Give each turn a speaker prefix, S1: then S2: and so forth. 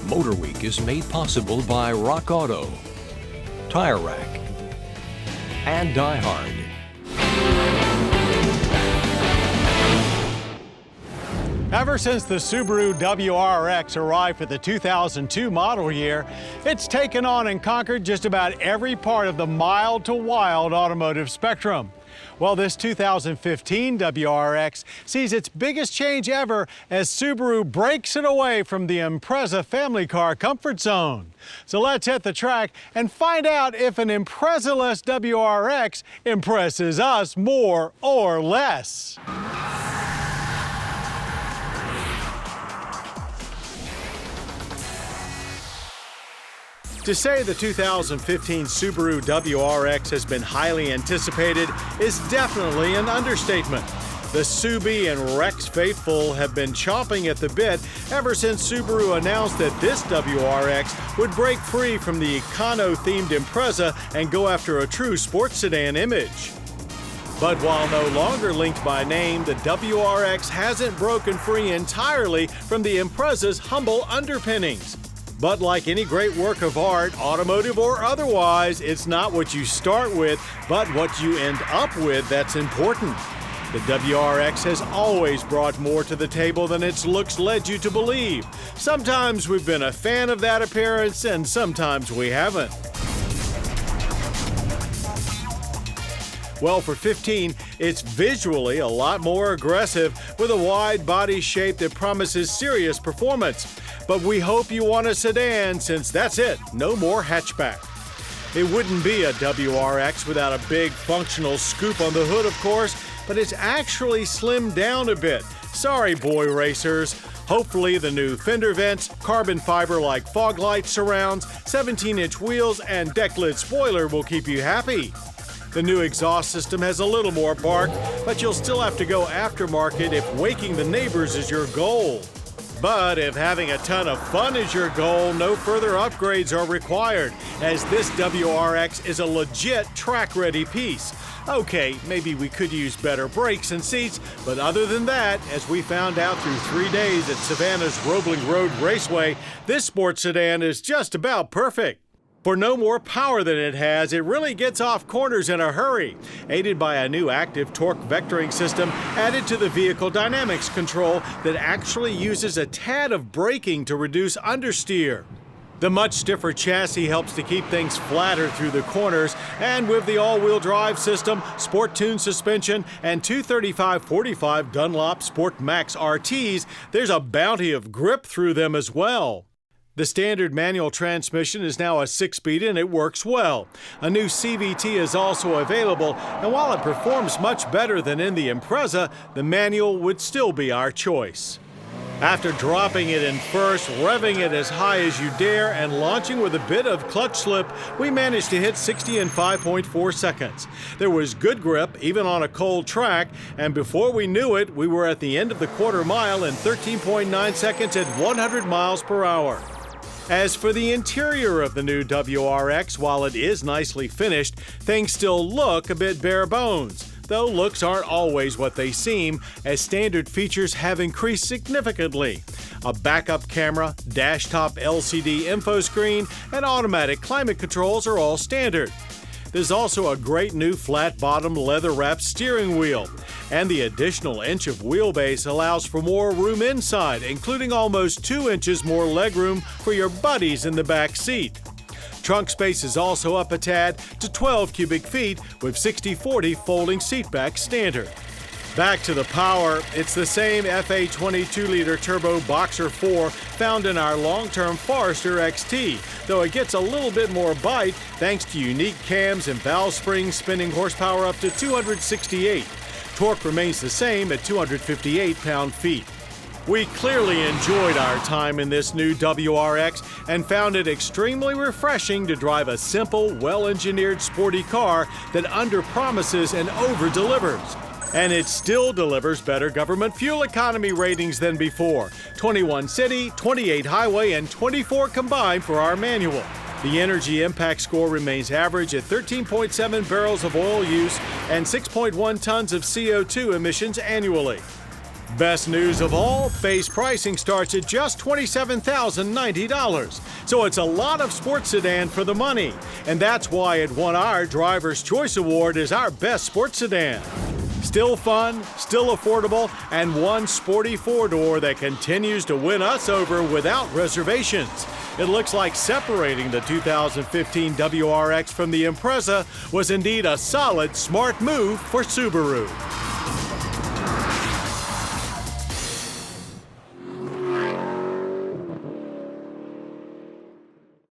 S1: MotorWeek is made possible by Rock Auto, Tire Rack, and Die Hard.
S2: Ever since the Subaru WRX arrived for the 2002 model year, it's taken on and conquered just about every part of the mild to wild automotive spectrum. Well, this 2015 WRX sees its biggest change ever as Subaru breaks it away from the Impreza family car comfort zone. So let's hit the track and find out if an Impreza-less WRX impresses us more or less. To say the 2015 Subaru WRX has been highly anticipated is definitely an understatement. The Subi and Rex faithful have been chomping at the bit ever since Subaru announced that this WRX would break free from the econo-themed Impreza and go after a true sports sedan image. But while no longer linked by name, the WRX hasn't broken free entirely from the Impreza's humble underpinnings. But like any great work of art, automotive or otherwise, it's not what you start with, but what you end up with that's important. The WRX has always brought more to the table than its looks led you to believe. Sometimes we've been a fan of that appearance, and sometimes we haven't. Well, for 15, it's visually a lot more aggressive with a wide body shape that promises serious performance. But we hope you want a sedan, since that's it, no more hatchback. It wouldn't be a WRX without a big functional scoop on the hood, of course, but it's actually slimmed down a bit. Sorry, boy racers. Hopefully the new fender vents, carbon fiber-like fog light surrounds, 17-inch wheels, and deck lid spoiler will keep you happy. The new exhaust system has a little more bark, but you'll still have to go aftermarket if waking the neighbors is your goal. But if having a ton of fun is your goal, no further upgrades are required, as this WRX is a legit track-ready piece. Okay, maybe we could use better brakes and seats, but other than that, as we found out through 3 days at Savannah's Roebling Road Raceway, this sports sedan is just about perfect. For no more power than it has, it really gets off corners in a hurry, aided by a new active torque vectoring system added to the vehicle dynamics control that actually uses a tad of braking to reduce understeer. The much stiffer chassis helps to keep things flatter through the corners, and with the all-wheel drive system, sport-tuned suspension, and 235/45 Dunlop Sport Max RTs, there's a bounty of grip through them as well. The standard manual transmission is now a 6-speed and it works well. A new CVT is also available, and while it performs much better than in the Impreza, the manual would still be our choice. After dropping it in first, revving it as high as you dare, and launching with a bit of clutch slip, we managed to hit 60 in 5.4 seconds. There was good grip, even on a cold track, and before we knew it, we were at the end of the quarter mile in 13.9 seconds at 100 miles per hour. As for the interior of the new WRX, while it is nicely finished, things still look a bit bare bones. Though looks aren't always what they seem, as standard features have increased significantly. A backup camera, dash-top LCD info screen, and automatic climate controls are all standard. There's also a great new flat-bottom leather-wrapped steering wheel, and the additional inch of wheelbase allows for more room inside, including almost 2 inches more legroom for your buddies in the back seat. Trunk space is also up a tad to 12 cubic feet with 60/40 folding seatback standard. Back to the power, it's the same FA 22-liter turbo Boxer 4 found in our long-term Forester XT, though it gets a little bit more bite thanks to unique cams and valve springs spinning horsepower up to 268. Torque remains the same at 258 pound-feet. We clearly enjoyed our time in this new WRX and found it extremely refreshing to drive a simple, well-engineered sporty car that underpromises and over-delivers. And it still delivers better government fuel economy ratings than before. 21 city, 28 highway, and 24 combined for our manual. The energy impact score remains average at 13.7 barrels of oil use and 6.1 tons of CO2 emissions annually. Best news of all, base pricing starts at just $27,090. So it's a lot of sports sedan for the money. And that's why it won our Driver's Choice Award as our best sports sedan. Still fun, still affordable, and one sporty four-door that continues to win us over without reservations. It looks like separating the 2015 WRX from the Impreza was indeed a solid, smart move for Subaru.